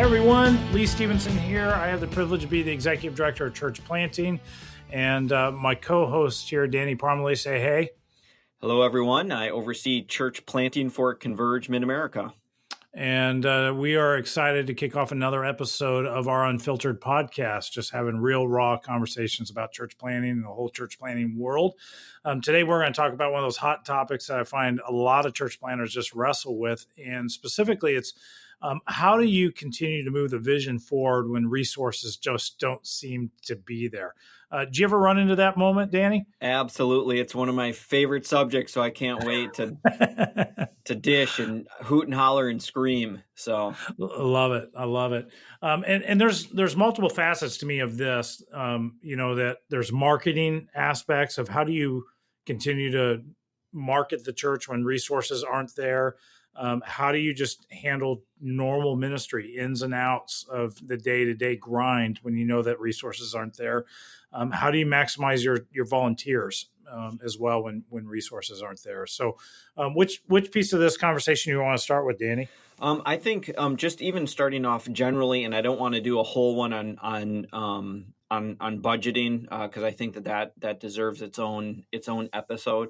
everyone. Lee Stephenson here. I have the privilege to be the executive director of church planting, and my co-host here, Danny Parmelee, say hey. Hello, everyone. I oversee church planting for Converge Mid-America. And we are excited to kick off another episode of our Unfiltered podcast, just having real raw conversations about church planting and the whole church planting world. Today, we're going to talk about one of those hot topics that I find a lot of church planters just wrestle with. And specifically, it's how do you continue to move the vision forward when resources just don't seem to be there? Do you ever run into that moment, Danny? Absolutely. It's one of my favorite subjects, so I can't wait to dish and hoot and holler and scream. So I love it. I love it. And there's multiple facets to me of this, that there's marketing aspects of how do you continue to market the church when resources aren't there? How do you just handle normal ministry, ins and outs of the day-to-day grind when you know that resources aren't there? How do you maximize your volunteers as well when resources aren't there? So which piece of this conversation you want to start with, Danny? I think just even starting off generally, and I don't want to do a whole one on budgeting because I think that deserves its own episode.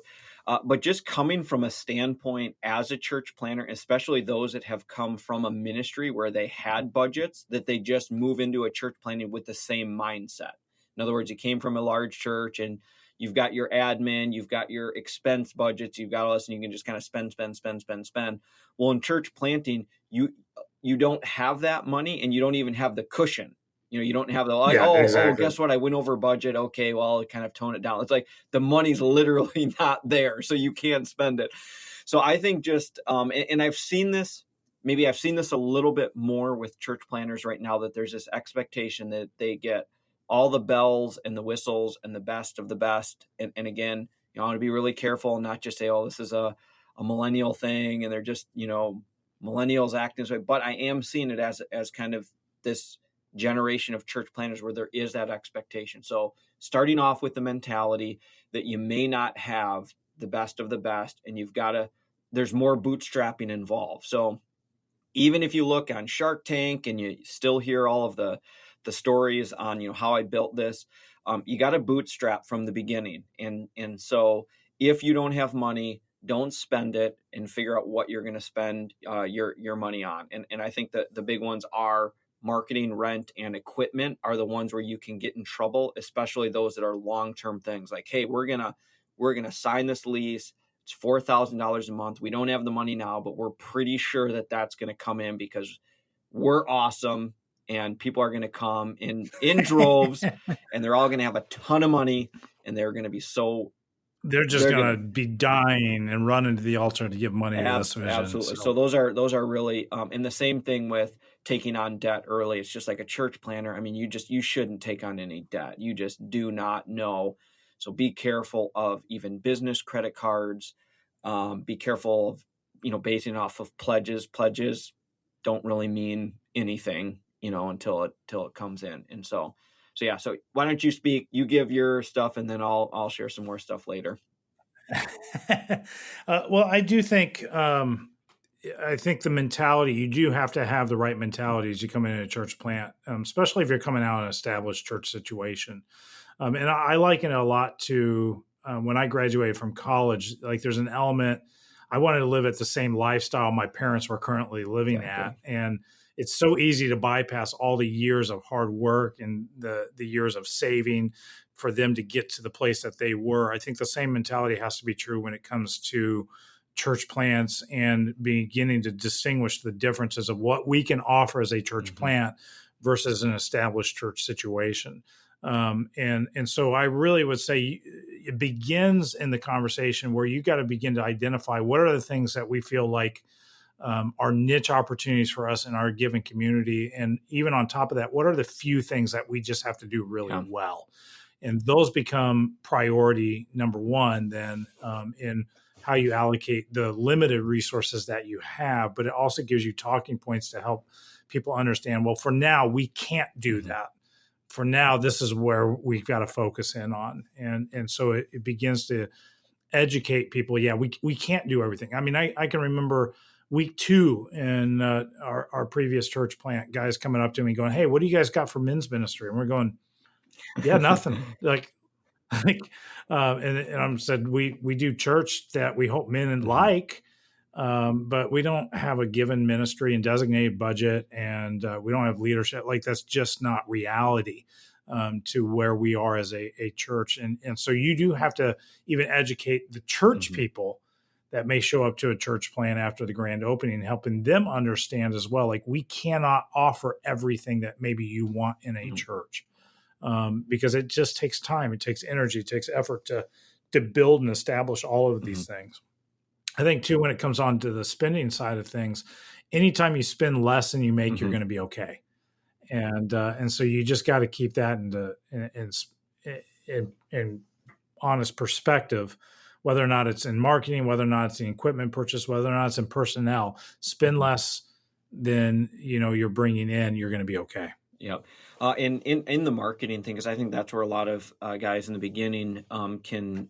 But just coming from a standpoint as a church planner, especially those that have come from a ministry where they had budgets, that they just move into a church planning with the same mindset. In other words, you came from a large church and you've got your admin, you've got your expense budgets, you've got all this, and you can just kind of spend. Well, in church planting, you don't have that money and you don't even have the cushion. You don't have the, exactly. Guess what? I went over budget. Okay, well, I'll kind of tone it down. It's like the money's literally not there, so you can't spend it. So I think just, and I've seen this a little bit more with church planners right now, that there's this expectation that they get all the bells and the whistles and the best of the best. And again, I want to be really careful and not just say, oh, this is a millennial thing and they're just, millennials acting this way. But I am seeing it as kind of this generation of church planners where there is that expectation. So starting off with the mentality that you may not have the best of the best and there's more bootstrapping involved. So even if you look on Shark Tank and you still hear all of the stories on, how I built this, you got to bootstrap from the beginning. And so if you don't have money, don't spend it and figure out what you're going to spend your money on. And I think that the big ones are marketing, rent, and equipment are the ones where you can get in trouble, especially those that are long-term things like, hey, we're going to sign this lease. It's $4,000 a month. We don't have the money now, but we're pretty sure that that's going to come in because we're awesome. And people are going to come in droves and they're all going to have a ton of money and they're going to be they're just going to be dying and run into the altar to give money to this vision. Absolutely. So those are really, and the same thing with taking on debt early. It's just like a church planner. I mean, you shouldn't take on any debt. You just do not know. So be careful of even business credit cards. Be careful of, basing off of pledges. Pledges don't really mean anything, until it comes in. And so why don't you speak, you give your stuff and then I'll share some more stuff later. Well, I do think, I think the mentality, you do have to have the right mentality as you come into a church plant, especially if you're coming out of an established church situation. And I liken it a lot to when I graduated from college, like there's an element, I wanted to live at the same lifestyle my parents were currently living at. And it's so easy to bypass all the years of hard work and the years of saving for them to get to the place that they were. I think the same mentality has to be true when it comes to church plants and beginning to distinguish the differences of what we can offer as a church plant versus an established church situation. And so I really would say it begins in the conversation where you got to begin to identify what are the things that we feel like are niche opportunities for us in our given community. And even on top of that, what are the few things that we just have to do really well? And those become priority number one then in how you allocate the limited resources that you have. But it also gives you talking points to help people understand, well, for now, we can't do that. For now, this is where we've got to focus in on. And so it begins to educate people. Yeah, we can't do everything. I mean, I can remember week 2 in our previous church plant, guys coming up to me going, "Hey, what do you guys got for men's ministry?" And we're going, "Yeah, nothing." Like, like, and I'm said we do church that we hope men Mhm. like, but we don't have a given ministry and designated budget, and we don't have leadership. Like, that's just not reality to where we are as a church, and so you do have to even educate the church Mhm. people that may show up to a church plan after the grand opening, helping them understand as well. Like, we cannot offer everything that maybe you want in a Mhm. church, because it just takes time, it takes energy, it takes effort to build and establish all of these Mhm. things. I think too, when it comes on to the spending side of things, anytime you spend less than you make, you're Mhm. going to be okay. And so you just got to keep that in honest perspective, whether or not it's in marketing, whether or not it's in equipment purchase, whether or not it's in personnel. Spend Mhm. less than you're bringing in. You're going to be okay. Yep. And in the marketing thing, because I think that's where a lot of guys in the beginning can,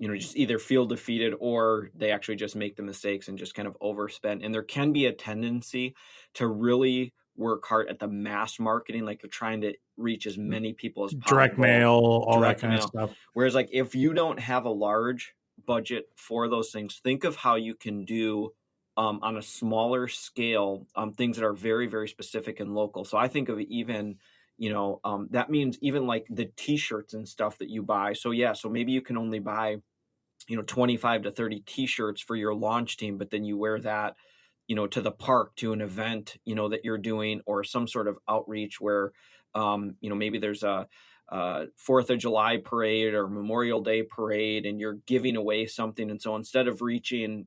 just either feel defeated or they actually just make the mistakes and just kind of overspend. And there can be a tendency to really work hard at the mass marketing, like you're trying to reach as many people as Direct possible, mail, all that direct kind of mail. stuff. Whereas, like, if you don't have a large budget for those things, think of how you can do on a smaller scale, things that are very, very specific and local. So I think of even, that means even like the t-shirts and stuff that you buy. So yeah, so maybe you can only buy, 25 to 30 t-shirts for your launch team, but then you wear that, to the park, to an event, that you're doing, or some sort of outreach where, maybe there's a, 4th of July parade or Memorial Day parade, and you're giving away something. And so instead of reaching,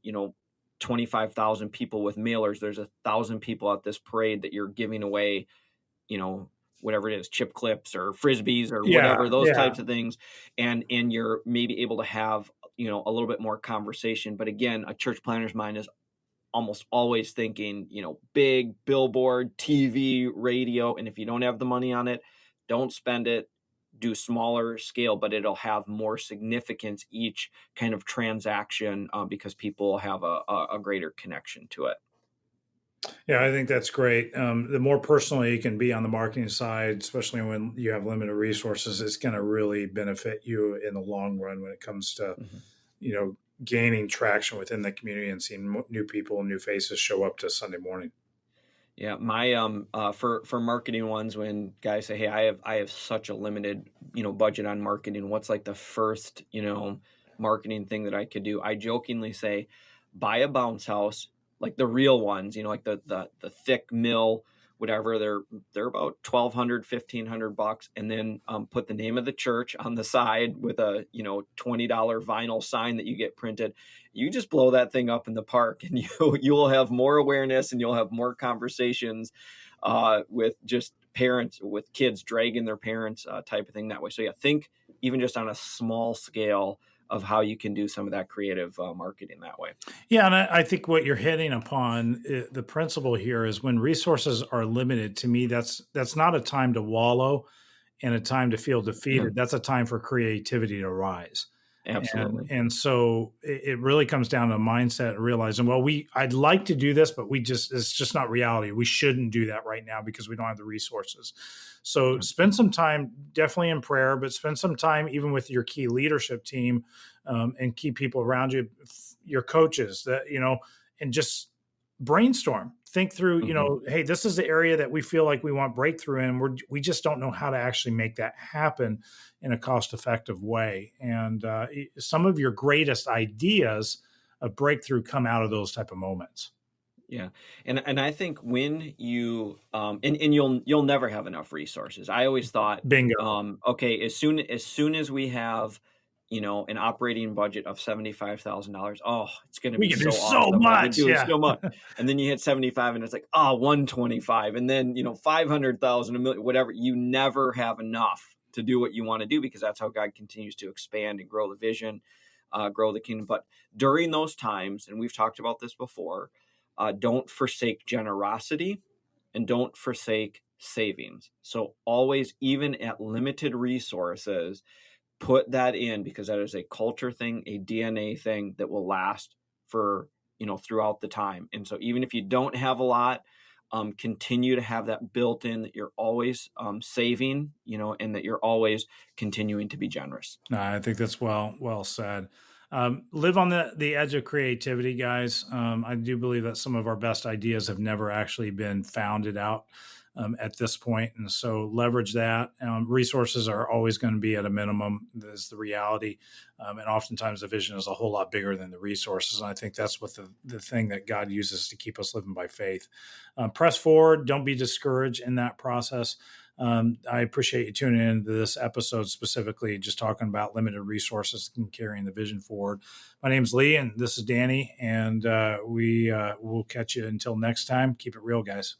25,000 people with mailers, there's 1,000 people at this parade that you're giving away, you know, whatever it is, chip clips or frisbees or Yeah, whatever, those yeah. types of things. And you're maybe able to have, a little bit more conversation. But again, a church planner's mind is almost always thinking, big billboard, TV, radio. And if you don't have the money on it, don't spend it. Do smaller scale, but it'll have more significance each kind of transaction, because people have a greater connection to it. Yeah, I think that's great. The more personal you can be on the marketing side, especially when you have limited resources, it's going to really benefit you in the long run when it comes to, Mhm. you know, gaining traction within the community and seeing new people, new faces show up to Sunday morning. Yeah, my for marketing ones, when guys say, "Hey, I have such a limited, budget on marketing. What's like the first, marketing thing that I could do?" I jokingly say, "Buy a bounce house, like the real ones, like the thick mill, whatever. They're about 1,200, 1,500 bucks, and then put the name of the church on the side with a, $20 vinyl sign that you get printed. You just blow that thing up in the park, and you will have more awareness, and you'll have more conversations with just parents, with kids dragging their parents, type of thing that way. So yeah, think even just on a small scale of how you can do some of that creative marketing that way. Yeah, and I think what you're hitting upon, the principle here is when resources are limited. To me, that's not a time to wallow and a time to feel Yeah, defeated. That's a time for creativity to rise. And absolutely. and so it really comes down to mindset and realizing, well, I'd like to do this, but it's just not reality. We shouldn't do that right now because we don't have the resources. So Yeah. spend some time, definitely in prayer, but spend some time even with your key leadership team, and key people around you, your coaches, and just brainstorm, think through, Mhm. hey, this is the area that we feel like we want breakthrough in. We just don't know how to actually make that happen in a cost effective way. And some of your greatest ideas of breakthrough come out of those type of moments. Yeah. And I think when you and you'll never have enough resources. I always thought, Bingo. okay, as soon as we have, an operating budget of $75,000, oh, it's gonna We be can do so so awesome. I've been much. doing Yeah. so much. And then you hit 75 and it's like, oh, 125, and then 500,000, a million, whatever. You never have enough to do what you want to do, because that's how God continues to expand and grow the vision, grow the kingdom. But during those times, and we've talked about this before, don't forsake generosity and don't forsake savings. So always, even at limited resources, put that in, because that is a culture thing, a DNA thing that will last for, throughout the time. And so even if you don't have a lot, continue to have that built in, that you're always saving, and that you're always continuing to be generous. No, I think that's well said. Live on the edge of creativity, guys. I do believe that some of our best ideas have never actually been founded out at this point, and so leverage that. Resources are always going to be at a minimum. That's the reality, and oftentimes the vision is a whole lot bigger than the resources. And I think that's what the thing that God uses to keep us living by faith. Press forward. Don't be discouraged in that process. I appreciate you tuning into this episode, specifically just talking about limited resources and carrying the vision forward. My name's Lee, and this is Danny, and we will catch you until next time. Keep it real, guys.